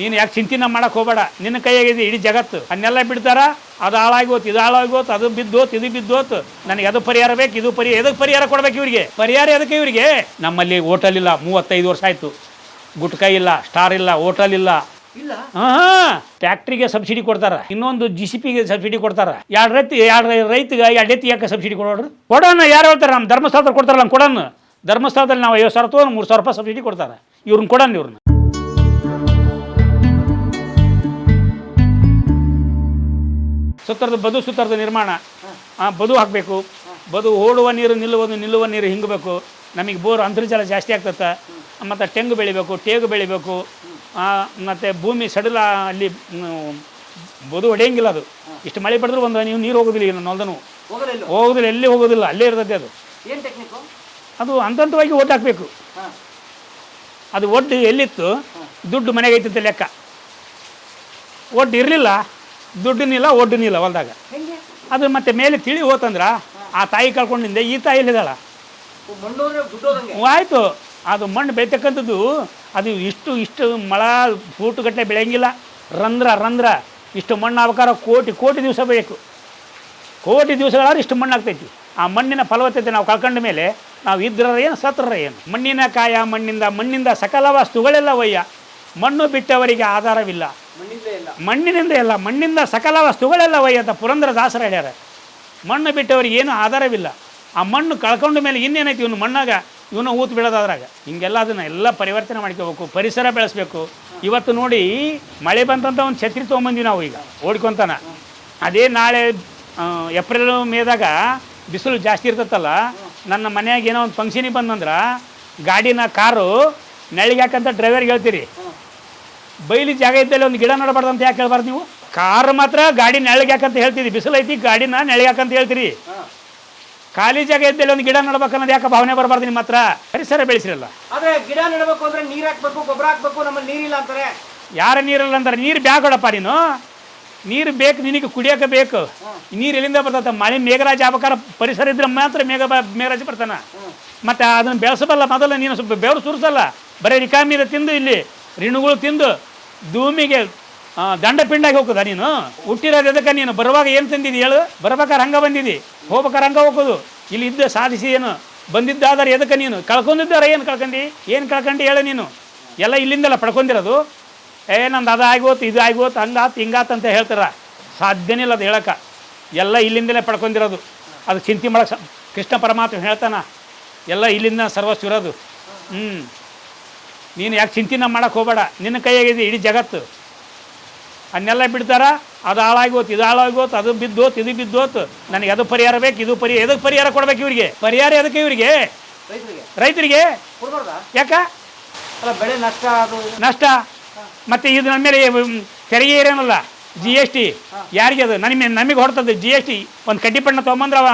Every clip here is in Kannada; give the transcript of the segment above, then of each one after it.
ನೀನು ಯಾಕೆ ಚಿಂತೆನ ಮಾಡಕ್ಕೆ ಹೋಗಬೇಡ, ನಿನ್ನ ಕೈಯಾಗಿದೆ ಇಡೀ ಜಗತ್ತು. ಅದನ್ನೆಲ್ಲ ಬಿಡ್ತಾರ, ಅದು ಹಾಳಾಗೋತು, ಇದು ಹಾಳಾಗೋತು, ಅದು ಬಿದ್ದೋತು, ಇದು ಬಿದ್ದೋತು, ನನಗೆ ಅದು ಪರಿಹಾರ ಬೇಕು, ಇದು ಎದಕ್ಕೆ ಪರಿಹಾರ ಕೊಡ್ಬೇಕು ಇವರಿಗೆ? ಪರಿಹಾರ ಎದಕ್ಕೆ ಇವರಿಗೆ? ನಮ್ಮಲ್ಲಿ ಹೋಟೆಲ್ ಇಲ್ಲ, 35 ವರ್ಷ ಆಯಿತು. ಗುಟ್ಕ ಇಲ್ಲ, ಸ್ಟಾರ್ ಇಲ್ಲ, ಹೋಟೆಲ್ ಇಲ್ಲ. ಫ್ಯಾಕ್ಟ್ರಿಗೆ ಸಬ್ಸಿಡಿ ಕೊಡ್ತಾರ, ಇನ್ನೊಂದು GCPಗೆ ಸಬ್ಸಿಡಿ ಕೊಡ್ತಾರ. ಎರಡು ರೈತಿಗೆ 2 ಎತ್ತಿ ಯಾಕೆ ಸಬ್ಸಿಡಿ ಕೊಡೋಡ್ರಿ? ಕೊಡೋಣ. ಯಾರು ಹೇಳ್ತಾರೆ? ನಮ್ಮ ಧರ್ಮಸ್ಥಳದಲ್ಲಿ ಕೊಡ್ತಾರಲ್ಲ, ನಮ್ಮ ಕೊಡೋಣ. ಧರ್ಮಸ್ಥಳದಲ್ಲಿ ನಾವು 50,000 ತೊಗೊಂಡು 3,000 ರೂಪಾಯಿ ಸಬ್ಸಿಡಿ ಕೊಡ್ತಾರೆ. ಇವ್ರನ್ನ ಕೊಡೋಣ. ಇವ್ರನ್ನ ಸುತ್ತರದ ನಿರ್ಮಾಣ, ಬದು ಹಾಕಬೇಕು. ಬದು ಓಡುವ ನೀರು ನಿಲ್ಲುವ ನೀರು ಹಿಂಗಬೇಕು. ನಮಗೆ ಬೋರ್ ಅಂತರ್ಜಲ ಜಾಸ್ತಿ ಆಗ್ತದೆ. ಮತ್ತು ತೆಂಗು ಬೆಳಿಬೇಕು, ಟೇಗು ಬೆಳಿಬೇಕು. ಮತ್ತು ಭೂಮಿ ಸಡಿಲ, ಅಲ್ಲಿ ಬದು ಹೊಡೆಯಂಗಿಲ್ಲ. ಅದು ಇಷ್ಟು ಮಳೆ ಪಡೆದ್ರು ಒಂದು ನೀವು ನೀರು ಹೋಗೋದಿಲ್ಲ. ಈಗ ನೊಲ್ದನು ಹೋಗೋದಿಲ್ಲ, ಎಲ್ಲಿ ಹೋಗೋದಿಲ್ಲ, ಅಲ್ಲೇ ಇರ್ತದೆ. ಅದು ಹಂತವಾಗಿ ಒಡ್ಡು ಹಾಕಬೇಕು. ಅದು ಒಡ್ಡು ಎಲ್ಲಿತ್ತು, ದುಡ್ಡು ಮನೆಗೆ ಐತಂತೆ ಲೆಕ್ಕ. ಒಡ್ಡು ಇರಲಿಲ್ಲ, ದುಡ್ಡಿನಿಲ್ಲ, ಒಡ್ಡುನಿಲ್ಲ ಹೊಲ್ದಾಗ. ಅದು ಮತ್ತೆ ಮೇಲೆ ತಿಳಿ ಹೋತಂದ್ರೆ ಆ ತಾಯಿ ಕಳ್ಕೊಂಡಿಂದ ಈ ತಾಯಿ ಎಲ್ಲಿದ್ದಾಳ? ಆಯಿತು. ಅದು ಮಣ್ಣು ಬೆಳಿತಕ್ಕಂಥದ್ದು ಅದು ಇಷ್ಟು ಮಳ ಫೂಟುಗಟ್ಟಲೆ ಬೆಳೆಯಂಗಿಲ್ಲ. ರಂಧ್ರ ಇಷ್ಟು ಮಣ್ಣು ಆಗ್ಬೇಕಾದ್ರೆ ಕೋಟಿ ದಿವಸ ಬೇಕು. ಕೋಟಿ ದಿವಸಗಳಾದ್ರೆ ಇಷ್ಟು ಮಣ್ಣು ಆಗ್ತೈತಿ. ಆ ಮಣ್ಣಿನ ಫಲವತ್ತತೆ ನಾವು ಕಳ್ಕೊಂಡ ಮೇಲೆ ನಾವು ಇದ್ರ ಏನು ಸತ್ರ ಏನು? ಮಣ್ಣಿನ ಕಾಯ ಮಣ್ಣಿಂದ ಸಕಲ ವಸ್ತುಗಳೆಲ್ಲ ವಯ್ಯ. ಮಣ್ಣು ಬಿಟ್ಟವರಿಗೆ ಆಧಾರವಿಲ್ಲ. ಮಣ್ಣಿನಿಂದ ಸಕಲ ವಸ್ತುಗಳೆಲ್ಲ ವಯ್ಯ ಅಂತ ಪುರಂದರದಾಸರು ಹೇಳ್ಯಾರ. ಮಣ್ಣು ಬಿಟ್ಟವರಿಗೆ ಏನು ಆಧಾರವಿಲ್ಲ. ಆ ಮಣ್ಣು ಕಳ್ಕೊಂಡ ಮೇಲೆ ಇನ್ನೇನೈತಿ? ಇವನು ಮಣ್ಣಾಗ ಇವನು ಊತು ಬೀಳೋದಾದ್ರಾಗ ಹಿಂಗೆಲ್ಲ ಅದನ್ನೆಲ್ಲ ಪರಿವರ್ತನೆ ಮಾಡ್ಕೋಬೇಕು, ಪರಿಸರ ಬೆಳೆಸ್ಬೇಕು. ಇವತ್ತು ನೋಡಿ ಮಳೆ ಬಂತಂತ ಒಂದು ಛತ್ರಿ ತೊಗೊಂಬಂದ್ವಿ ನಾವು ಈಗ ಓಡ್ಕೊತಾನ. ಅದೇ ನಾಳೆ ಏಪ್ರಿಲ್ ಮೇದಾಗ ಬಿಸಿಲು ಜಾಸ್ತಿ ಇರ್ತತ್ತಲ್ಲ, ನನ್ನ ಮನೆಯಾಗ ಏನೋ ಒಂದು ಫಂಕ್ಷನಿಗೆ ಬಂದಂದ್ರೆ ಗಾಡಿನ ಕಾರು ನೆಳಿಗೆ ಯಾಕಂತ ಡ್ರೈವರ್ಗೆ ಹೇಳ್ತೀರಿ. ಬೈಲಿ ಜಾಗ ಇದ್ದಲ್ಲಿ ಒಂದು ಗಿಡ ನಡಬಾರ್ದು ಅಂತ ಯಾಕೆ ಹೇಳ್ಬಾರ್ದು ನೀವು? ಕಾರು ಮಾತ್ರ ಗಾಡಿ ನೆಳಿಗೆ ಯಾಕಂತ ಹೇಳ್ತೀರಿ, ಬಿಸಿಲು ಐತಿ ಗಾಡಿನ ನೆಳಿಗೆ ಯಾಕಂತ ಹೇಳ್ತೀರಿ. ಖಾಲಿ ಜಾಗ ಇದ್ದಲ್ಲಿ ಒಂದು ಗಿಡ ನಡಬೇಕು ಅನ್ನೋದು ಯಾಕೆ ಭಾವನೆ ಬರಬಾರ್ದು ನಿಮ್ಮ ಹತ್ರ? ಪರಿಸರ ಬೆಳೆಸಿರಲ್ಲ. ಆದ್ರೆ ಗಿಡ ನೆಡಬೇಕು ಅಂದ್ರೆ ನೀರು ಹಾಕ್ಬೇಕು, ಗೊಬ್ಬರ ಹಾಕ್ಬೇಕು. ನಮ್ಮಲ್ಲಿ ನೀರಿಲ್ಲ ಅಂತಾರೆ. ಯಾರ ನೀರಿಲ್ಲ ಅಂತಾರೆ? ನೀರು ಬ್ಯಾಗೊಡಪ್ಪ. ನೀರು ಬೇಕು, ನಿನಗೆ ಕುಡಿಯೋಕೆ ಬೇಕು. ನೀರು ಎಲ್ಲಿಂದ ಬರ್ತದೆ? ಮಳೆ ಮೇಘರಾಜ ಆಗ್ಬೇಕಾರ ಪರಿಸರ ಇದ್ರೆ ಮಾತ್ರ ಮೇಘರಾಜ ಬರ್ತಾನೆ. ಮತ್ತು ಅದನ್ನು ಬೆಳೆಸಬಲ್ಲ. ಮೊದಲು ನೀನು ಸ್ವಲ್ಪ ಬೆವರು ಸುರಿಸಲ್ಲ, ಬರೀ ರಿಕಾಮೀರ ತಿಂದು ಇಲ್ಲಿ ರಿಣುಗಳು ತಿಂದು ಭೂಮಿಗೆ ದಂಡಪಿಂಡಾಗಿ ಹೋಗೋದ. ನೀನು ಹುಟ್ಟಿರೋದು ಎದಕ್ಕೆ? ನೀನು ಬರುವಾಗ ಏನು ತಂದಿದ್ದು ಹೇಳು? ಬರ್ಬೇಕಾರೆ ಹಂಗೆ ಬಂದಿದ್ದಿ, ಹೋಗ್ಬೇಕಾರೆ ಹಂಗೆ ಹೋಗೋದು. ಇಲ್ಲಿ ಇದ್ದ ಸಾಧಿಸಿ ಏನು ಬಂದಿದ್ದಾದರೆ ಎದಕ್ಕೆ? ನೀನು ಕಳ್ಕೊಂಡಿದ್ದಾರೆ. ಏನು ಕಳ್ಕೊಂಡು ಹೇಳು? ನೀನು ಎಲ್ಲ ಇಲ್ಲಿಂದೆಲ್ಲ ಪಡ್ಕೊಂಡಿರೋದು. ನಂದು ಅದು ಆಗೋತು, ಇದು ಆಗೋತು, ಹಂಗಾತು ಹಿಂಗಾತು ಅಂತ ಹೇಳ್ತಾರ. ಸಾಧ್ಯನೇ ಇಲ್ಲ ಅದು ಹೇಳೋಕೆ. ಎಲ್ಲ ಇಲ್ಲಿಂದಲೇ ಪಡ್ಕೊಂಡಿರೋದು. ಅದು ಚಿಂತೆ ಮಾಡೋಕೆ ಕೃಷ್ಣ ಪರಮಾತ್ಮ ಹೇಳ್ತಾನ, ಎಲ್ಲ ಇಲ್ಲಿಂದ ಸರ್ವಸ್ವ ಇರೋದು. ನೀನು ಯಾಕೆ ಚಿಂತೆನ ಮಾಡಕ್ಕೆ ಹೋಗಬೇಡ, ನಿನ್ನ ಕೈಯಾಗಿದೆ ಇಡೀ ಜಗತ್ತು. ಅದನ್ನೆಲ್ಲ ಬಿಡ್ತಾರ, ಅದು ಹಾಳಾಗೋತು, ಇದು ಹಾಳಾಗೋತು, ಅದು ಬಿದ್ದೋತು, ಇದು ಬಿದ್ದೋತು, ನನಗೆ ಅದು ಪರಿಹಾರ ಬೇಕು, ಇದು ಎದಕ್ಕೆ ಪರಿಹಾರ ಕೊಡ್ಬೇಕು ಇವರಿಗೆ? ಪರಿಹಾರ ಎದಕ್ಕೆ ಇವರಿಗೆ? ರೈತರಿಗೆ. ಯಾಕ? ಬೆಳೆ ನಷ್ಟ. ಮತ್ತು ಇದು ನನ್ನ ಮೇಲೆ ತೆರಿಗೆ ಇರೇನಲ್ಲ, GST. ಯಾರಿಗೆ ಅದು? ನಮಗೆ ಹೊಡ್ತದ್ದು GST. ಒಂದು ಕಡ್ಡಿ ಪಣ್ಣ ತೊಗೊಂಬಂದ್ರೆ ಅವ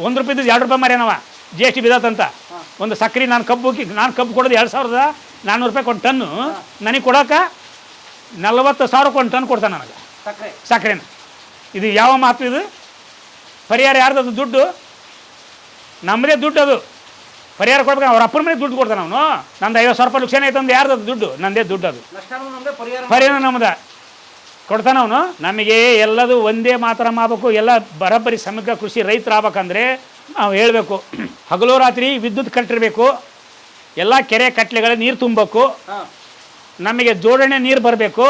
1 ರೂಪಾಯಿದ್ದು 2 ರೂಪಾಯಿ ಮಾರೇನವ GST ಬಿದ್ದತ್ತಂತ. ಒಂದು ಸಕ್ಕರೆ ನಾನು ಕಬ್ಬು ಕೊಡೋದು 2,400 ರೂಪಾಯಿ ಒಂದು ಟನ್ನು. ನನಗೆ ಕೊಡೋಕೆ 40,000 ಒಂದು ಟನ್ ಕೊಡ್ತಾನೆ ನನಗೆ ಸಕ್ಕರೆನ. ಇದು ಯಾವ ಮಾತು ಇದು? ಪರಿಹಾರ ಯಾರ್ದು? ದುಡ್ಡು ನಮ್ಮದೇ ದುಡ್ಡು. ಅದು ಪರಿಹಾರ ಕೊಡ್ಬೇಕು. ಅವ್ರ ಅಪ್ಪನ ಮೇಲೆ ದುಡ್ಡು ಕೊಡ್ತಾನೆ ಅವನು. ನಂದು 50,000 ರೂಪಾಯಿ ಲಕ್ಷಣ ಐತೆ ಅಂದ್ರೆ ಯಾರ್ದು ದುಡ್ಡು? ನಂದೇ ದುಡ್ಡು. ಅದು ಪರಿಹಾರ ನಮ್ಮದ ಕೊಡ್ತಾನೆ ಅವನು. ನಮಗೆ ಎಲ್ಲದು ಒಂದೇ ಮಾತ್ರ ಮಾಡಬೇಕು. ಎಲ್ಲ ಬರೋಬ್ಬರಿ ಸಮಗ್ರ ಕೃಷಿ ರೈತರು ಆಗ್ಬೇಕಂದ್ರೆ ನಾವು ಹೇಳಬೇಕು, ಹಗಲು ರಾತ್ರಿ ವಿದ್ಯುತ್ ಕಟ್ಟಿರಬೇಕು, ಎಲ್ಲ ಕೆರೆ ಕಟ್ಲೆಗಳ ನೀರು ತುಂಬಬೇಕು, ನಮಗೆ ಜೋಡಣೆ ನೀರು ಬರಬೇಕು,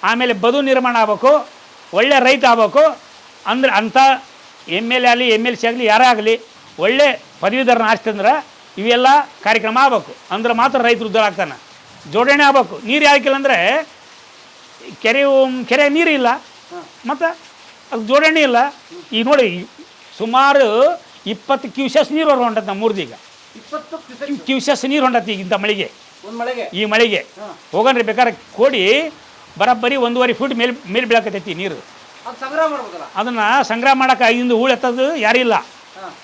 ಆಮೇಲೆ ಬದು ನಿರ್ಮಾಣ ಆಗ್ಬೇಕು, ಒಳ್ಳೆ ರೈತ ಆಗ್ಬೇಕು. ಅಂದ್ರೆ ಅಂಥ MLA ಆಗಲಿ MLC ಆಗಲಿ ಯಾರೇ ಆಗಲಿ ಒಳ್ಳೆ ಪದವೀಧರನ ಆಸ್ತಿಂದ್ರೆ ಇವೆಲ್ಲ ಕಾರ್ಯಕ್ರಮ ಆಗ್ಬೇಕು. ಅಂದ್ರೆ ಮಾತ್ರ ರೈತರು ಉದ್ಧಾರ ಆಗ್ತಾನೆ. ಜೋಡಣೆ ಆಗ್ಬೇಕು. ನೀರು ಯಾಕಿಲ್ಲ ಅಂದರೆ ಕೆರೆ ನೀರು ಇಲ್ಲ, ಮತ್ತು ಅದು ಜೋಡಣೆ ಇಲ್ಲ. ಈಗ ನೋಡಿ ಸುಮಾರು 20 ಕ್ಯೂಸೆಸ್ ನೀರು ಹೊಂಟತ್ತೆ ನಮ್ಮ ಊರ್ದೀಗ. 20 ಕ್ಯೂಸೆಸ್ ನೀರು ಹೊಂಟತ್ತೆ ಈಗಿಂತ ಮಳೆಗೆ. ಈ ಮಳೆಗೆ ಹೋಗನ್ರಿ ಬೇಕಾದ್ರೆ ಕೋಡಿ ಬರೋಬ್ಬರಿ 1.5 ಫೀಟ್ ಮೇಲೆ ಬೀಳಕತ್ತೈತಿ ನೀರು. ಅದನ್ನು ಸಂಗ್ರಹ ಮಾಡೋಕೆ ಐದಿಂದ ಹೂಳು ಎತ್ತೋದು ಯಾರಿಲ್ಲ.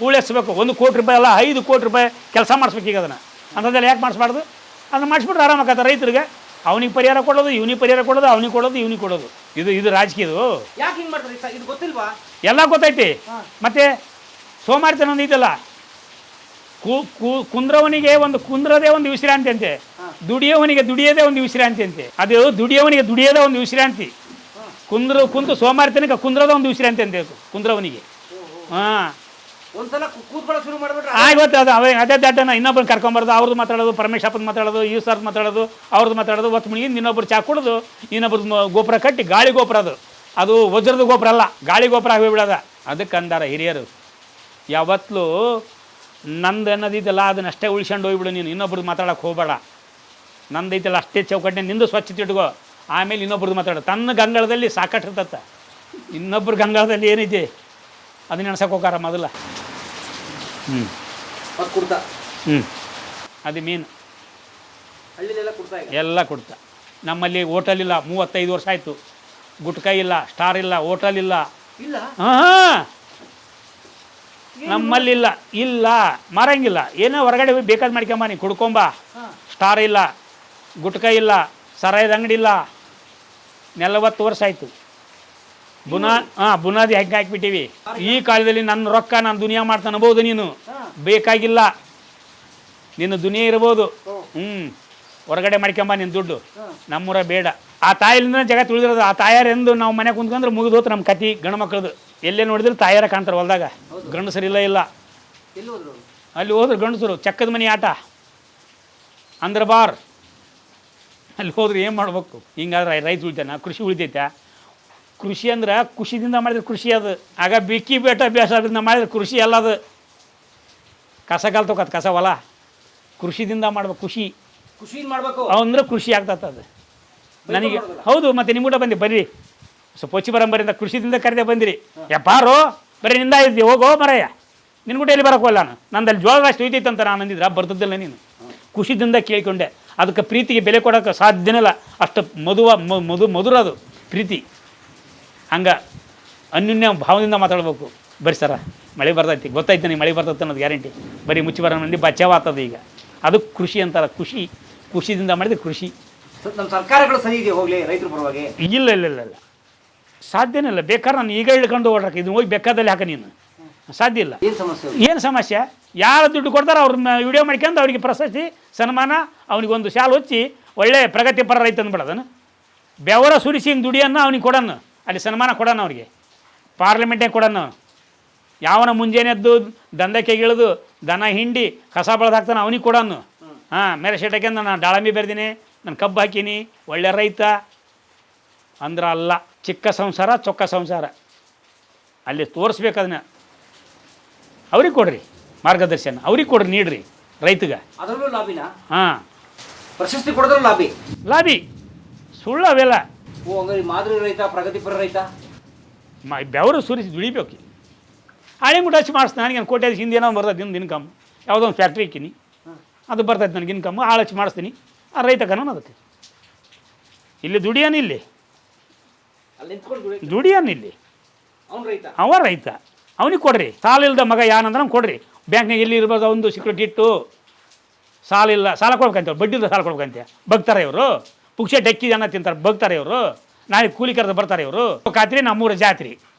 ಹೂಳು ಎಸ್ಬೇಕು. 1 ಕೋಟಿ ರೂಪಾಯಿ ಅಲ್ಲ, 5 ಕೋಟಿ ರೂಪಾಯಿ ಕೆಲಸ ಮಾಡಿಸ್ಬೇಕು. ಈಗ ಅದನ್ನು ಅಂಥದ್ದೆಲ್ಲ ಯಾಕೆ ಮಾಡಿಸ್ಬಾರ್ದು? ಅದನ್ನು ಮಾಡಿಸ್ಬಿಟ್ರೆ ಆರಾಮಾಗತ್ತೆ ರೈತರಿಗೆ. ಅವನಿಗೆ ಪರಿಹಾರ ಕೊಡೋದು, ಇವನಿಗೆ ಪರಿಹಾರ ಕೊಡೋದು, ಅವನಿಗೆ ಕೊಡೋದು. ಇದು ರಾಜಕೀಯದು. ಗೊತ್ತಿಲ್ವಾ? ಎಲ್ಲ ಗೊತ್ತೈತಿ. ಮತ್ತೆ ಸೋಮಾರಿತನ ಒಂದು ಇದೆಲ್ಲ, ಕುಂದ್ರವನಿಗೆ ಒಂದು ಕುಂದ್ರದೇ ಒಂದು ವಿಶ್ರಾಂತಿ ಅಂತೆ, ದುಡಿಯೋವನಿಗೆ ದುಡಿಯೋದೇ ಒಂದು ವಿಶ್ರಾಂತಿ ಅಂತೆ. ಅದು ದುಡಿಯೋವನಿಗೆ ದುಡಿಯೋದೇ ಒಂದು ವಿಶ್ರಾಂತಿ. ಕುಂತು ಸೋಮಾರಿತನಿಗೆ ಕುಂದ್ರದ ಒಂದು ವಿಶ್ರಾಂತಿ ಅಂತ ಕುಂದ್ರವನಿಗೆ. ಹಾಂ, ಒಂದ್ಸಲ ಕೂತ್ಕೊಳ್ಳೋ ಶುರು ಮಾಡ್ಬಿಟ್ರೆ ಆಗೋತ್ತೆ. ಅದು ಅದೇ ದಡ್ಡನ ಇನ್ನೊಬ್ಬರು ಕರ್ಕೊಂಬಾರ್ದು, ಅವ್ರದ್ದು ಮಾತಾಡೋದು, ಪರಮೇಶಪ್ಪನ ಮಾತಾಡೋದು, ಈ ಸರ್ದು ಮಾತಾಡೋದು, ಅವ್ರದ್ದು ಮಾತಾಡೋದು, ಹೊತ್ತು ಮುಗಿದು ಇನ್ನೊಬ್ರು ಚಾ ಕುಡಿದು ಇನ್ನೊಬ್ರು ಗೋಪುರ ಕಟ್ಟಿ ಗಾಳಿ ಗೋಪುರ ಅದು ವಜ್ರದ ಗೋಪುರ ಅಲ್ಲ, ಗಾಳಿ ಗೋಪುರ ಆಗಿಬಿಡೋದ. ಅದಕ್ಕೆ ಅಂದಾರ ಹಿರಿಯರು, ಯಾವತ್ತೂ ನಂದು ಅನ್ನೋದಿದ್ದಲ್ಲ ಅದನ್ನಷ್ಟೇ ಉಳ್ಸ್ಕೊಂಡು ಹೋಗ್ಬಿಡು, ನೀನು ಇನ್ನೊಬ್ರದ್ದು ಮಾತಾಡೋಕೆ ಹೋಗಬೇಡ. ನಂದೈತಲ್ಲ ಅಷ್ಟೇ ಚೌಕಟ್ಟೆ, ನಿಂದು ಸ್ವಚ್ಛತೆ ಇಟ್ಕೋ, ಆಮೇಲೆ ಇನ್ನೊಬ್ರದ್ದು ಮಾತಾಡೋ. ತನ್ನ ಗಂಗಾಳದಲ್ಲಿ ಸಾಕಷ್ಟು ಇರ್ತತ್ತ, ಇನ್ನೊಬ್ರ ಗಂಗಾಳದಲ್ಲಿ ಏನೈತಿ ಅದನ್ನ ನೆನ್ಸಕ್ಕೆ ಹೋಗಾರ ಮೊದಲ. ಅದು ಮೀನು ಎಲ್ಲ ಕೊಡ್ತಾ. ನಮ್ಮಲ್ಲಿ ಹೋಟೆಲ್ ಇಲ್ಲ, 35 ವರ್ಷ ಆಯಿತು. ಗುಟ್ಕ ಇಲ್ಲ, ಸ್ಟಾರ್ ಇಲ್ಲ, ಹೋಟೆಲ್ ಇಲ್ಲ. ಹಾಂ, ನಮ್ಮಲ್ಲಿಲ್ಲ, ಇಲ್ಲ ಮಾರಂಗಿಲ್ಲ. ಏನೋ ಹೊರಗಡೆ ಬೇಕಾದ ಮಾಡ್ಕೊಂಬ, ನೀ ಕುಡ್ಕೊಂಬ. ಸ್ಟಾರ್ ಇಲ್ಲ, ಗುಟ್ಕ ಇಲ್ಲ, ಸರಾಯದ ಅಂಗಡಿ ಇಲ್ಲ. 40 ವರ್ಷ ಆಯಿತು. ಬುನಾದಿ ಹೆಂಗೆ ಹಾಕಿಬಿಟ್ಟಿವಿ. ಈ ಕಾಲದಲ್ಲಿ ನನ್ನ ರೊಕ್ಕ ನಾನು ದುನಿಯಾ ಮಾಡ್ತಾನೆ ಅನ್ಬೋದು, ನೀನು ಬೇಕಾಗಿಲ್ಲ, ನಿನ್ನ ದುನಿಯಾ ಇರ್ಬೋದು. ಹೊರಗಡೆ ಮಾಡ್ಕೊಂಬ ನಿನ್ನ ದುಡ್ಡು, ನಮ್ಮೂರ ಬೇಡ. ಆ ತಾಯಿಲಿಂದ ಜಗತ್ತು ಉಳಿದಿರೋದು. ಆ ತಾಯಾರೆಂದು ನಾವು ಮನೆ ಕುಂತ್ಕೊಂಡ್ರೆ ಮುಗಿದು ಹೋತು ನಮ್ಮ ಕತಿ. ಗಂಡು ಮಕ್ಕಳದು ಎಲ್ಲೇ ನೋಡಿದ್ರೆ ತಾಯಾರ ಕಾಣ್ತಾರೆ ಹೊಲ್ದಾಗ, ಗಂಡಸರಿಲ್ಲ. ಇಲ್ಲ ಅಲ್ಲಿ ಹೋದ್ರು ಗಂಡಸರು. ಚಕ್ಕದ ಮನೆ ಆಟ ಅಂದ್ರೆ ಬಾರ್, ಅಲ್ಲಿ ಹೋದ್ರೆ ಏನು ಮಾಡ್ಬೇಕು? ಹಿಂಗಾದ್ರೆ ರೈತ ಉಳಿತಾನ, ಕೃಷಿ ಉಳಿತೈತೆ. ಕೃಷಿ ಅಂದ್ರೆ ಖುಷಿದಿಂದ ಮಾಡಿದ್ರೆ ಕೃಷಿ ಅದು. ಆಗ ಬಿಕ್ಕಿ ಬೇಟ ಬೇಸದಿಂದ ಮಾಡಿದ್ರೆ ಕೃಷಿ ಅಲ್ಲ ಅದು. ಕಸ ಕಲ್ತೋಕತ್, ಕಸ ಹೊಲ ಕೃಷಿದಿಂದ ಮಾಡ್ಬೇಕು. ಖುಷಿಯಿಂದ ಮಾಡ್ಬೇಕು ಅಂದ್ರೆ ಕೃಷಿ ಆಗ್ತದೆ ಅದು ನನಗೆ. ಹೌದು, ಮತ್ತು ನಿಮ್ಮ ಕೂಡ ಬಂದು ಬರ್ರಿ, ಸ್ವಲ್ಪ ಹೊಚ್ಚಿ ಬರಂಬರಿಂದ ಕೃಷಿದಿಂದ ಕರೆದೇ ಬಂದಿರಿ. ಯಪ್ಪಾರೋ ಬರೀ ನಿಂದ ಇದ್ದಿ, ಹೋಗೋ ಮರಯ್ಯ, ನಿನ್ನ ಕೂಡ ಎಲ್ಲಿ ಬರೋಕ್ಕೋಲ್ಲ. ನಂದಲ್ಲಿ ಜೋಳ ಅಷ್ಟು ಒಯ್ತೈತೆ ಅಂತ ನಾನು ಅಂದಿದ್ರೆ ಬರ್ತಿದ್ದಿಲ್ಲ. ನೀನು ಖುಷಿದಿಂದ ಕೇಳಿಕೊಂಡೆ. ಅದಕ್ಕೆ ಪ್ರೀತಿಗೆ ಬೆಲೆ ಕೊಡೋಕ್ಕೆ ಸಾಧ್ಯನೇ ಇಲ್ಲ. ಅಷ್ಟು ಮಧುರ ಅದು ಪ್ರೀತಿ. ಹಂಗೆ ಅನ್ಯೋನ್ಯ ಭಾವದಿಂದ ಮಾತಾಡ್ಬೇಕು. ಬರೀ ಸರ ಮಳೆ ಬರ್ತೈತಿ, ಗೊತ್ತೈತೆ ನೀವು ಮಳೆ ಬರ್ತೈತೆ ಅನ್ನೋದು ಗ್ಯಾರಂಟಿ. ಬರೀ ಮುಚ್ಚಿ ಬರೋ ಮಂದಿ ಬಚಾವ್ ಆಗ್ತದೆ. ಈಗ ಅದು ಕೃಷಿ ಅಂತಾರೆ. ಖುಷಿದಿಂದ ಮಾಡಿದ್ರೆ ಕೃಷಿ. ನಮ್ಮ ಸರ್ಕಾರಗಳು ಸರಿ ಇದೆ ಹೋಗಲಿ ರೈತರ ಪರವಾಗಿ. ಇಲ್ಲ ಇಲ್ಲ ಇಲ್ಲ ಇಲ್ಲ, ಸಾಧ್ಯನೇ ಇಲ್ಲ. ಬೇಕಾದ್ರೆ ನಾನು ಈಗ ಇಳ್ಕೊಂಡು ಓಡ್ರಕ್ಕೆ ಇದನ್ನ ಹೋಗಿ ಬೇಕಾದಲ್ಲಿ ಹಾಕ, ನೀನು ಸಾಧ್ಯ ಇಲ್ಲ. ಏನು ಸಮಸ್ಯೆ? ಯಾರು ದುಡ್ಡು ಕೊಡ್ತಾರೆ ಅವ್ರನ್ನ ವಿಡಿಯೋ ಮಾಡ್ಕೊಂಡು ಅವ್ರಿಗೆ ಪ್ರಶಸ್ತಿ ಸನ್ಮಾನ, ಅವನಿಗೊಂದು ಶಾಲು ಹೊಚ್ಚಿ ಒಳ್ಳೆ ಪ್ರಗತಿಪರ ರೈತ ಅಂದ್ಬಿಡೋದನ್ನು. ಬೆವರ ಸುರಿಸಿ ಹಿಂಗೆ ದುಡಿಯೋನ್ನ ಅವ್ನಿಗೆ ಕೊಡೋಣ, ಅಲ್ಲಿ ಸನ್ಮಾನ ಕೊಡೋಣ ಅವ್ರಿಗೆ, ಪಾರ್ಲಿಮೆಂಟೇ ಕೊಡೋಣ. ಯಾವನ ಮುಂಜಾನೆದ್ದು ದಂಧಕ್ಕೆ ಇಳಿದು ದನ ಹಿಂಡಿ ಕಸ ಬೆಳೆದಾಕ್ತಾನೆ ಅವನಿಗೆ ಕೊಡೋಣ. ಮೇಲೆ ಶೆಟಕ್ಕೆ ನಾನು ದಾಳಂಬಿ ಬೆರೆದೀನಿ, ನಾನು ಕಬ್ಬು ಹಾಕೀನಿ, ಒಳ್ಳೆ ರೈತ ಅಂದ್ರೆ ಅಲ್ಲ. ಚಿಕ್ಕ ಸಂಸಾರ ಚೊಕ್ಕ ಸಂಸಾರ ಅಲ್ಲಿ ತೋರಿಸ್ಬೇಕು. ಅದನ್ನ ಅವ್ರಿಗೆ ಕೊಡ್ರಿ ಮಾರ್ಗದರ್ಶನ, ಅವ್ರಿಗೆ ಕೊಡ್ರಿ, ನೀಡ್ರಿ ರೈತಗೆ. ಅದರಲ್ಲೂ ಲಾಭಿನ? ಹಾಂ, ಪ್ರಶಸ್ತಿ ಕೊಡೋದ್ರೂ ಲಾಭಿ ಸುಳ್ಳು ಅವೆಲ್ಲ. ಮಾದರಿ ರೈತ, ಪ್ರಗತಿಪರ ರೈತ ಬೆವರು ಸುರಿಸಿ ದುಡಿಬೇಕು. ಹಳೆ ಮುಟ್ಟ ಹಚ್ಚಿ ಮಾಡಿಸ್ತಾನೆ. ನನಗೆ ನಾನು ಕೋಟೆ ಹಿಂದೆ ಏನೋ ಬರ್ತದೆ ಇನ್ಕಮ್, ಯಾವುದೋ ಒಂದು ಫ್ಯಾಕ್ಟ್ರಿ ಇಕ್ಕಿನಿ, ಅದು ಬರ್ತೈತೆ ನನಗೆ ಇನ್ಕಮ್. ಆಳು ಹಚ್ಚಿ ಮಾಡಿಸ್ತೀನಿ. ಆ ರೈತ ಕನೋ ಅದಕ್ಕೆ ಇಲ್ಲಿ ದುಡಿಯೋನಿಲ್ಲಿ, ದುಡಿಯೋನಿಲ್ಲಿ ಅವ ರೈತ. ಅವನಿಗೆ ಕೊಡ್ರಿ. ಸಾಲ ಇಲ್ಲದ ಮಗ ಯಾನಂದ್ರೆ ಅವ್ನು ಕೊಡ್ರಿ. ಬ್ಯಾಂಕ್ನಾಗ ಎಲ್ಲಿ ಇರ್ಬೋದು ಒಂದು ಸೆಕ್ಯೂರಿಟಿ ಇಟ್ಟು. ಸಾಲ ಇಲ್ಲ, ಸಾಲ ಕೊಡ್ಬೇಕಂತ, ಬಡ್ಡಿ ಇಲ್ಲ ಸಾಲ ಕೊಡ್ಬೇಕಂತೆ. ಬಗ್ತಾರೆ ಇವರು. ಪುಕ್ಷೆ ಡೆಕ್ಕಿ ಜನ ತಿಂತಾರೆ, ಬಗ್ತಾರೆ ಇವರು. ನಾಳೆ ಕೂಲಿ ಕರೆದು ಬರ್ತಾರೆ ಇವರು. ಖಾತ್ರಿ ನಮ್ಮೂರ ಜಾತ್ರೆ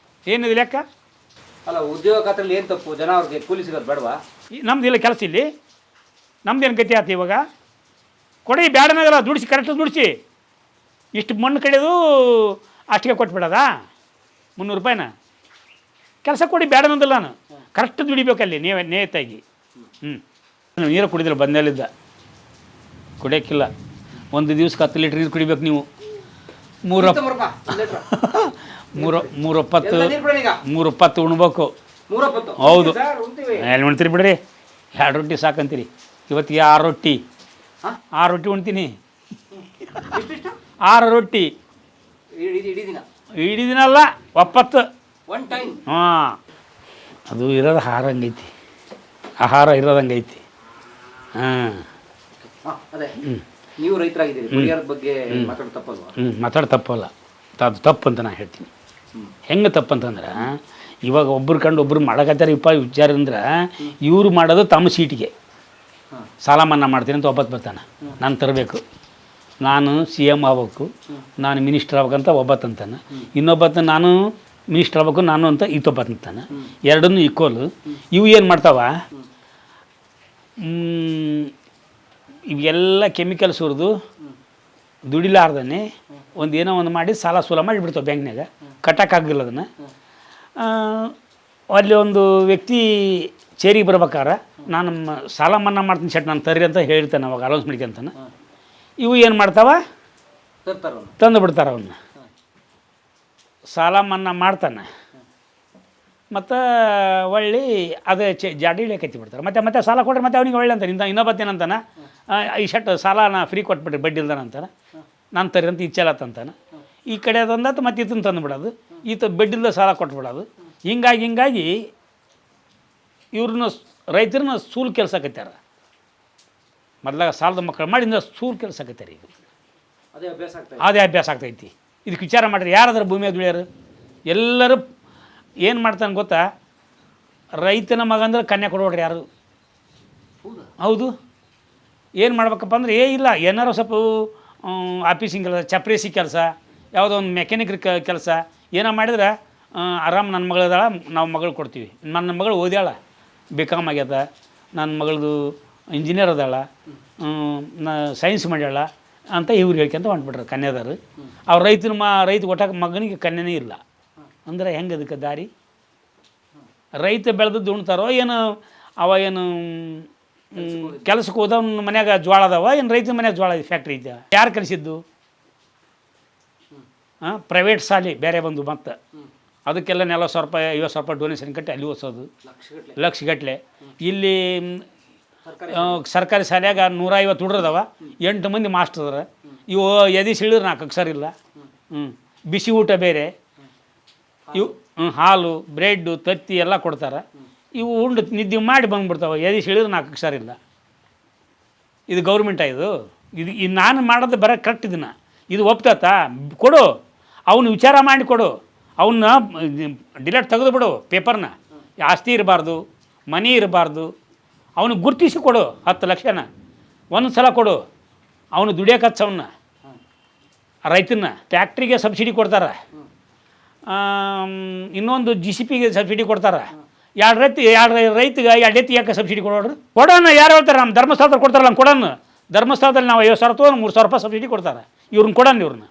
ಏನಿದೆ ಲೆಕ್ಕ? ಅಲ್ಲ, ಉದ್ಯೋಗ ಖಾತ್ರಿಯಲ್ಲಿ ಏನು ತಪ್ಪು? ಜನ ಅವ್ರಿಗೆ ಕೂಲಿ ಸಿಗೋದು ಬೇಡವಾ? ನಮ್ದು ಇಲ್ಲ ಕೆಲಸ ಇಲ್ಲಿ. ನಮ್ದೇನು ಗತಿ ಆಯ್ತು ಇವಾಗ? ಕೊಡಿ, ಬೇಡನಾಗಲ್ಲ, ದುಡಿಸಿ, ಕರೆಕ್ಟಾಗಿ ದುಡಿಸಿ. ಇಷ್ಟು ಮಣ್ಣು ಕಡಿಯೋದು ಅಷ್ಟಿಗೆ ಕೊಟ್ಬಿಡೋದಾ? 300 ರೂಪಾಯಿನ ಕೆಲಸ ಕೊಡಿ, ಬೇಡನಂದಿಲ್ಲ. ನಾನು ಕರೆಕ್ಟ್ ದುಡಿಬೇಕಲ್ಲಿ ನೇತಾಗಿ. ನೀರು ಕುಡಿದಿಲ್ಲ, ಬಂದಲ್ಲಿದ್ದ ಕುಡಿಯೋಕ್ಕಿಲ್ಲ. ಒಂದು ದಿವ್ಸಕ್ಕೆ 10 ಲೀಟ್ರ್ ನೀರು ಕುಡಿಬೇಕು ನೀವು. 320 ಉಣ್ಬೇಕು. ಹೌದು, ಎಲ್ಲಿ ಉಣ್ತೀರಿ ಬಿಡ್ರಿ. 2 ರೊಟ್ಟಿ ಸಾಕಂತೀರಿ. ಇವತ್ತಿಗೆ 6 ರೊಟ್ಟಿ. 6 ರೊಟ್ಟಿ ಉಣ್ತೀನಿ. 6 ರೊಟ್ಟಿ ಇಡೀ ದಿನ ಅಲ್ಲ, ಒಪ್ಪತ್ತು. ಹಾಂ, ಅದು ಇರೋದು ಹಾರಂಗೈತಿ, ಆಹಾರ ಇರೋದಂಗೈತಿ. ಹಾಂ, ನೀವು ರೈತರಾಗಿದ್ದೀರಿ, ಪರಿಹಾರದ ಬಗ್ಗೆ ಮಾತಾಡೋದು ತಪ್ಪಲ್ವಾ? ಮಾತಾಡೋದು ತಪ್ಪಲ್ಲ, ಅದು ತಪ್ಪು ಅಂತ ನಾನು ಹೇಳ್ತೀನಿ. ಹೆಂಗೆ ತಪ್ಪಂತಂದ್ರೆ, ಇವಾಗ ಒಬ್ರು ಕಂಡು ಒಬ್ರು ಮಾಡಕತ್ತಾರೆ ವಿಚಾರ ಅಂದ್ರೆ, ಇವರು ಮಾಡೋದು ತಮ್ಮ ಸೀಟಿಗೆ. ಸಾಲ ಮನ್ನಾ ಮಾಡ್ತೀನಿ ಅಂತ ಒಬ್ಬತ್ತು ಬರ್ತಾನೆ, ನಾನು ತರಬೇಕು, ನಾನು CM ಆಗ್ಬೇಕು, ನಾನು ಮಿನಿಸ್ಟರ್ ಆಗ್ಬೇಕಂತ ಒಬ್ಬತ್ತಂತಾನೆ. ಇನ್ನೊಬ್ಬತ್ತು ನಾನು ಮಿನಿಸ್ಟರ್ ಆಗ್ಬೇಕು ನಾನು ಅಂತ ಈತೊಬ್ಬತ್ತಂತಾನೆ. ಎರಡನ್ನೂ ಈಕ್ವಲ್. ಇವು ಏನು ಮಾಡ್ತಾವ? ಇವೆಲ್ಲ ಕೆಮಿಕಲ್ಸ್ ಹುರಿದು ದುಡಿಲಾರ್ದೇ ಒಂದು ಏನೋ ಒಂದು ಮಾಡಿ ಸಾಲ ಸೂಲ ಮಾಡಿಬಿಡ್ತಾವೆ ಬ್ಯಾಂಕ್ನಾಗ ಕಟ್ಟಕ್ಕಾಗಿಲ್ಲ ಅದನ್ನು. ಅಲ್ಲಿ ಒಂದು ವ್ಯಕ್ತಿ ಚೇರಿಗೆ ಬರ್ಬೇಕಾರೆ ನಾನು ಸಾಲ ಮನ್ನಾ ಮಾಡ್ತೀನಿ ಶೆಟ್ ನಾನು ತರ್ರಿ ಅಂತ ಹೇಳ್ತಾನೆ ಅವಾಗ ಅಲೌನ್ಸ್ ಮಾಡ್ಕೊಂತಾನೆ. ಇವು ಏನು ಮಾಡ್ತಾವ ತಂದು ಬಿಡ್ತಾರೆ ಅವನ್ನ. ಸಾಲ ಮನ್ನಾ ಮಾಡ್ತಾನೆ ಮತ್ತು ಒಳ್ಳೆ ಅದೇ ಜಾಡಿ ಇಳಿಯಕತ್ತಿ ಬಿಡ್ತಾರೆ. ಮತ್ತೆ ಸಾಲ ಕೊಟ್ಟರೆ ಮತ್ತೆ ಅವನಿಗೆ ಒಳ್ಳೆ ಅಂತಾನೆ ಇನ್ನೊಬ್ಬತ್ತೇನಂತಾನೆ ಈ ಶರ್ಟ್ ಸಾಲ ಫ್ರೀ ಕೊಟ್ಬಿಟ್ರಿ ಬಡ್ಡಿ ಇಲ್ದಾನ ಅಂತಾನೆ. ನಾನು ತರಿ ಅಂತ ಇಚ್ಛೆಲತ್ತಂತಾನೆ. ಈ ಕಡೆ ಅದೊಂದತ್ತು ಮತ್ತೆ ಇದನ್ನು ತಂದು ಬಿಡೋದು, ಈತ ಬಡ್ಡಿಲ್ದ ಸಾಲ ಕೊಟ್ಬಿಡೋದು. ಹಿಂಗಾಗಿ ಇವ್ರನ್ನ ರೈತರನ್ನ ಸೂಲು ಕೆಲಸ ಆಕತ್ಯಾರ. ಮೊದಲಾಗ ಸಾಲದ ಮಕ್ಕಳು ಮಾಡಿಂದ ಸೂಲು ಕೆಲಸ ಆಕತ್ಯಾರ. ಈಗ ಅದೇ ಅಭ್ಯಾಸ ಆಗ್ತೈತಿ. ಇದಕ್ಕೆ ವಿಚಾರ ಮಾಡಿರಿ, ಯಾರಾದ್ರೂ ಭೂಮಿಯಾಗ ದುಳಿಯಾರು ಎಲ್ಲರೂ ಏನು ಮಾಡ್ತಾನೆ ಗೊತ್ತಾ? ರೈತನ ಮಗ ಅಂದ್ರೆ ಕನ್ಯಾ ಕೊಡೋಡ್ರಿ ಯಾರು. ಹೌದು. ಏನು ಮಾಡ್ಬೇಕಪ್ಪ ಅಂದ್ರೆ ಇಲ್ಲ ಏನಾರು ಸ್ವಲ್ಪ ಆಫೀಸಿಂಗ್ ಕೆಲಸ, ಚಪ್ರೇಸಿ ಕೆಲಸ, ಯಾವುದೋ ಒಂದು ಮೆಕ್ಯಾನಿಕ್ ಕೆಲಸ ಏನೋ ಮಾಡಿದ್ರೆ ಆರಾಮ್ ನನ್ನ ಮಗಳದಾಳ ನಾವು ಮಗಳು ಕೊಡ್ತೀವಿ. ನನ್ನ ಮಗಳು ಓದ್ಯಾಳ, B.Com ಆಗ್ಯದ, ನನ್ನ ಮಗಳದು ಇಂಜಿನಿಯರ್ ಅದಾಳ, ಸೈನ್ಸ್ ಮಾಡ್ಯಾಳ ಅಂತ ಇವ್ರು ಹೇಳ್ಕೊಂತ ಹೊಂಟ್ಬಿಟ್ರೆ ಕನ್ಯಾದಾರು. ಅವ್ರು ರೈತ ಒಟ್ಟಾಗ ಮಗನಿಗೆ ಕನ್ಯನೇ ಇಲ್ಲ ಅಂದ್ರೆ ಹೆಂಗೆ ಅದಕ್ಕೆ ದಾರಿ? ರೈತ ಬೆಳೆದದ್ದು ಉಣ್ತಾರೋ ಏನು? ಅವ ಏನು ಕೆಲಸಕ್ಕೆ ಹೋದವ್ನ ಮನ್ಯಾಗ ಜ್ವಾಳ ಅದಾವ ಏನು? ರೈತನ ಮನ್ಯಾಗ ಜ್ವಾಳ ಫ್ಯಾಕ್ಟ್ರಿ ಇದೆಯಾ? ಯಾರು ಕಲಿಸಿದ್ದು? ಪ್ರೈವೇಟ್ ಶಾಲೆ ಬೇರೆ ಬಂದು ಮತ್ತು ಅದಕ್ಕೆಲ್ಲ 40,000 ರೂಪಾಯಿ 50,000 ರೂಪಾಯಿ ಡೊನೇಷನ್ ಕಟ್ಟಿ ಅಲ್ಲಿ ಓದಿಸೋದು ಲಕ್ಷಗಟ್ಟಲೆ. ಇಲ್ಲಿ ಸರ್ಕಾರಿ ಶಾಲ್ಯಾಗ 150 ಹುಡುಗರದವ, 8 ಮಂದಿ ಮಾಸ್ಟರ್ ಅದಾರ. ಇವು ಎದಿ ಸಿಳಿದ್ರೆ 4 ಅಕ್ಷರ ಇಲ್ಲ. ಬಿಸಿ ಊಟ ಬೇರೆ, ಇವು ಹಾಲು ಬ್ರೆಡ್ಡು ತತ್ತಿ ಎಲ್ಲ ಕೊಡ್ತಾರೆ. ಇವು ಉಂಡು ನಿದ್ದೆ ಮಾಡಿ ಬಂದುಬಿಡ್ತಾವೆ, ಎದಿ ಸಿಳಿದ್ರೆ 4 ಅಕ್ಷರ ಇಲ್ಲ. ಇದು ಗೌರ್ಮೆಂಟ? ಇದು ನಾನು ಮಾಡೋದು ಬರೋ ಕರೆಕ್ಟ್. ಇದು ಒಪ್ತಾ ಕೊಡು, ಅವನು ವಿಚಾರ ಮಾಡಿ ಕೊಡು, ಅವನ್ನ ಡಿಲೇಟ್ ತೆಗೆದು ಬಿಡು ಪೇಪರ್ನ. ಆಸ್ತಿ ಇರಬಾರ್ದು, ಮನಿ ಇರಬಾರ್ದು, ಅವನು ಗುರ್ತಿಸಿ ಕೊಡು. 10 ಲಕ್ಷನ ಒಂದು ಸಲ ಕೊಡು. ಅವನು ದುಡಿಯೋಕೆ ಹಚ್ಚವನ್ನ ರೈತನ. ಟ್ಯಾಕ್ಟ್ರಿಗೆ ಸಬ್ಸಿಡಿ ಕೊಡ್ತಾರೆ, ಇನ್ನೊಂದು GCPಗೆ ಸಬ್ಸಿಡಿ ಕೊಡ್ತಾರೆ. ಎರಡು ರೈತಿಗೆ 2 ಎತ್ತಿ ಯಾಕೆ ಸಬ್ಸಿಡಿ ಕೊಡೋರು? ಕೊಡೋಣ. ಯಾರು ಹೇಳ್ತಾರೆ? ನಮ್ಮ ಧರ್ಮಸ್ಥಳದಲ್ಲಿ ಕೊಡ್ತಾರಲ್ಲ, ನಮ್ಮ ಕೊಡೋಣ. ಧರ್ಮಸ್ಥಳದಲ್ಲಿ ನಾವು 50,000 ಅಥವಾ 3,000 ರೂಪಾಯಿ ಸಬ್ಸಿಡಿ ಕೊಡ್ತಾರೆ. ಇವ್ರನ್ನ ಕೊಡೋಣ. ಇವ್ರನ್ನ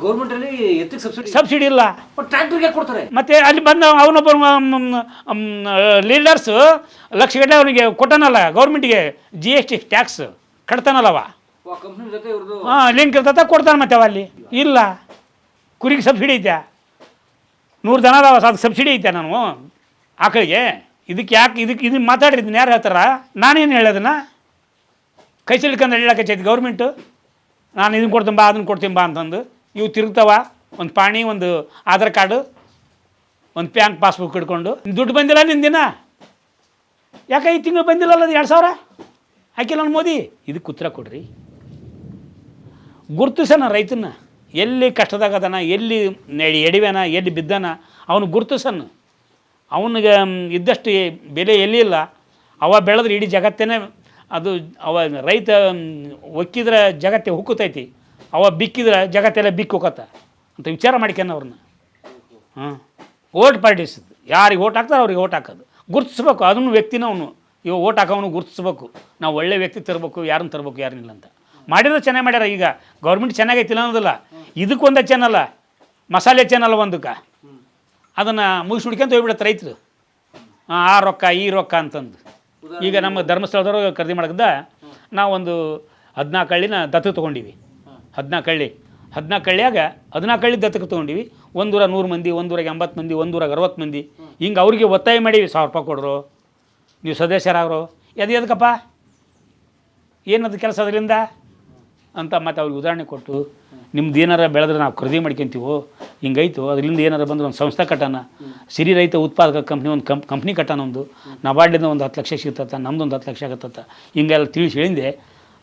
ಗೌರ್ಮೆಂಟಲ್ಲಿ ಸಬ್ಸಿಡಿ ಇಲ್ಲ, ಟ್ರ್ಯಾಕ್ಟರ್ಗೆ ಕೊಡ್ತಾರೆ. ಮತ್ತೆ ಅಲ್ಲಿ ಬಂದ ಅವನೊಬ್ಬ ಲೀಡರ್ಸ್ ಲಕ್ಷಗಟ್ಟಲೆ ಅವನಿಗೆ ಕೊಟ್ಟನಲ್ಲ ಗೌರ್ಮೆಂಟಿಗೆ, GST ಟ್ಯಾಕ್ಸ್ ಕಟ್ತಾನಲ್ಲವ. ಲಿಂಕ್ ಇರ್ತತ ಕೊಡ್ತಾನೆ. ಮತ್ತೆ ಅವ ಅಲ್ಲಿ ಇಲ್ಲ. ಕುರಿಗೆ ಸಬ್ಸಿಡಿ ಐತೆ, 100 ದನ ಅದಾವ, ಅದಕ್ಕೆ ಸಬ್ಸಿಡಿ ಐತೆ. ನಾನು ಆಕಳಿಗೆ ಇದಕ್ಕೆ ಯಾಕೆ ಇದನ್ನು ಮಾತಾಡಿದ್ದೀನಿ? ಯಾರು ಹೇಳ್ತಾರ? ನಾನೇನು ಹೇಳೋದನ್ನ ಕೈ ಸಿಲ್ಕಂದು ಹೇಳಕೈತಿ ಗೌರ್ಮೆಂಟು. ನಾನು ಇದನ್ನು ಕೊಡ್ತೀನಿ ಬಾ, ಅದನ್ನು ಕೊಡ್ತೀನಿ ಬಾ ಅಂತಂದು ಇವು ತಿರುಗ್ತಾವ. ಒಂದು ಪಾಣಿ, ಒಂದು ಆಧಾರ್ ಕಾರ್ಡು, ಒಂದು ಬ್ಯಾಂಕ್ ಪಾಸ್ಬುಕ್ ಹಿಡ್ಕೊಂಡು. ದುಡ್ಡು ಬಂದಿಲ್ಲ ನಿನ್ನ ದಿನ? ಯಾಕೆ ಈ ತಿಂಗಳು ಬಂದಿಲ್ಲಲ್ಲ? ಅದು 2,000 ಹಾಕಿಲ್ಲ ನಾನು ಮೋದಿ. ಇದಕ್ಕೆ ಉತ್ತರ ಕೊಡ್ರಿ. ಗುರುತಿಸೋಣ ರೈತನ. ಎಲ್ಲಿ ಕಷ್ಟದಾಗದನ, ಎಲ್ಲಿ ಎಡಿವೆನ, ಎಲ್ಲಿ ಬಿದ್ದನ, ಅವನು ಗುರುತಿಸೋಣ. ಅವನಿಗೆ ಇದ್ದಷ್ಟು ಬೆಲೆ ಎಲ್ಲಿ ಇಲ್ಲ. ಅವ ಬೆಳೆದ್ರೆ ಇಡೀ ಜಗತ್ತೇ ಅದು. ಅವ ರೈತ ಒಕ್ಕಿದ್ರೆ ಜಗತ್ತೇ ಹುಕ್ಕುತೈತಿ, ಅವ ಬಿಕ್ಕಿದ್ರೆ ಜಗತ್ತೆಲ್ಲ ಬಿಕ್ಕಿ ಹೋಗತ್ತ ಅಂತ ವಿಚಾರ ಮಾಡ್ಕೊಂಡು ಅವ್ರನ್ನ. ಓಟ್ ಪಾರ್ಟೀಸ್ ಯಾರಿಗೆ ಓಟ್ ಹಾಕ್ತಾರೆ ಅವ್ರಿಗೆ ಓಟ್ ಹಾಕೋದು. ಗುರುತಿಸ್ಬೇಕು ಅದನ್ನು ವ್ಯಕ್ತಿನ. ಅವನು ಇವಾಗ ಓಟ್ ಹಾಕೋನು ಗುರುತಿಸ್ಬೇಕು. ನಾವು ಒಳ್ಳೆ ವ್ಯಕ್ತಿ ತರಬೇಕು, ಯಾರನ್ನ ತರಬೇಕು, ಯಾರನ್ನಿಲ್ಲ ಅಂತ ಮಾಡಿದ್ರೆ ಚೆನ್ನಾಗಿ ಮಾಡ್ಯಾರ. ಈಗ ಗೌರ್ಮೆಂಟ್ ಚೆನ್ನಾಗೈತಿಲ್ಲ ಅನ್ನೋದಿಲ್ಲ. ಇದಕ್ಕೊಂದು ಚಾನಲ್ಲ, ಮಸಾಲೆ ಚಾನಲ್ ಒಂದಕ್ಕೆ ಅದನ್ನು ಮುಗಿಸಿ ಹುಡ್ಕೊಂತ ಹೋಗ್ಬಿಡತ್ತೆ ರೈತರು. ಆ ರೊಕ್ಕ ಈ ರೊಕ್ಕ ಅಂತಂದು. ಈಗ ನಮ್ಮ ಧರ್ಮಸ್ಥಳದವರು ಖರೀದಿ ಮಾಡಕ್ಕಿದ್ದ ನಾವೊಂದು 14 ಹಳ್ಳಿನ ದತ್ತು ತೊಗೊಂಡಿವಿ. 14 ಹಳ್ಳಿ, 14 ಹಳ್ಳಿಯಾಗ 14 ಹಳ್ಳಿ ದತ್ತಕ್ಕೆ ತೊಗೊಂಡಿವಿ. 100 ಮಂದಿ, 180 ಮಂದಿ, 160 ಮಂದಿ ಹಿಂಗೆ ಅವ್ರಿಗೆ ಒತ್ತಾಯ ಮಾಡೀವಿ. 1,000 ರೂಪಾಯಿ ಕೊಡ್ರು, ನೀವು ಸದಸ್ಯರಾಗ್ರು. ಎದಕ್ಕಪ್ಪ, ಏನದು ಕೆಲಸ ಅದರಿಂದ ಅಂತ ಮತ್ತೆ ಅವ್ರಿಗೆ ಉದಾಹರಣೆ ಕೊಟ್ಟು, ನಿಮ್ದು ಏನಾರ ಬೆಳೆದ್ರೆ ನಾವು ಖರೀದಿ ಮಾಡ್ಕೊತೀವೋ, ಹಿಂಗೈತು, ಅದರಿಂದ ಏನಾರು ಬಂದ್ರೆ ಒಂದು ಸಂಸ್ಥೆ ಕಟ್ಟೋಣ, ಸಿರಿ ರೈತ ಉತ್ಪಾದಕ ಕಂಪ್ನಿ ಒಂದು ಕಂಪ್ನಿ ಕಟ್ಟೋಣ, ಒಂದು ನಬಾರ್ಡಿಂದ ಒಂದು 10 ಲಕ್ಷ ಸಿಗ್ತತ್ತ, ನಮ್ದು ಒಂದು 10 ಲಕ್ಷ ಆಗತ್ತ ಹಿಂಗೆಲ್ಲ ತಿಳಿಸಿ ಹೇಳಿಂದೆ.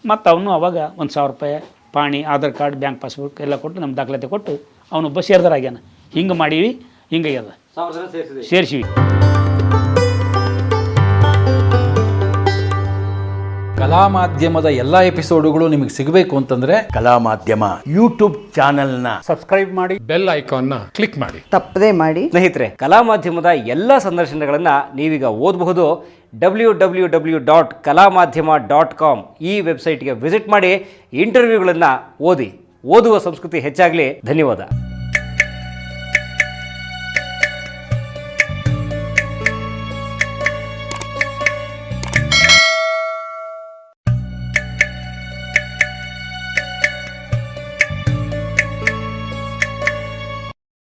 ಮತ್ತು ಅವನು ಅವಾಗ 1,000 ರೂಪಾಯಿ ಪಾಣಿ, ಆಧಾರ್ ಕಾರ್ಡ್, ಬ್ಯಾಂಕ್ ಪಾಸ್ಬುಕ್ ಎಲ್ಲ ಕೊಟ್ಟು ನಮ್ಮ ದಾಖಲಾತಿ ಕೊಟ್ಟು ಅವನು ಒಬ್ಬ ಸೇರ್ದಾರಾಗ್ಯಾನ. ಹಿಂಗೆ ಮಾಡೀವಿ, ಹಿಂಗಾಗ್ಯದ, ಸೇರಿಸಿವಿ. ಕಲಾ ಮಾಧ್ಯಮದ ಎಲ್ಲ ಎಪಿಸೋಡುಗಳು ನಿಮಗೆ ಸಿಗಬೇಕು ಅಂತಂದ್ರೆ ಕಲಾ ಮಾಧ್ಯಮ ಯೂಟ್ಯೂಬ್ ಚಾನೆಲ್ನ ಸಬ್ಸ್ಕ್ರೈಬ್ ಮಾಡಿ, ಬೆಲ್ ಐಕಾನ್ನ ಕ್ಲಿಕ್ ಮಾಡಿ, ತಪ್ಪದೇ ಮಾಡಿ. ಸ್ನೇಹಿತರೆ, ಕಲಾ ಮಾಧ್ಯಮದ ಎಲ್ಲ ಸಂದರ್ಶನಗಳನ್ನು ನೀವೀಗ ಓದಬಹುದು. www.kalamadhyama.com ಈ ವೆಬ್ಸೈಟ್ಗೆ ವಿಸಿಟ್ ಮಾಡಿ ಇಂಟರ್ವ್ಯೂಗಳನ್ನು ಓದಿ. ಓದುವ ಸಂಸ್ಕೃತಿ ಹೆಚ್ಚಾಗಲಿ. ಧನ್ಯವಾದ.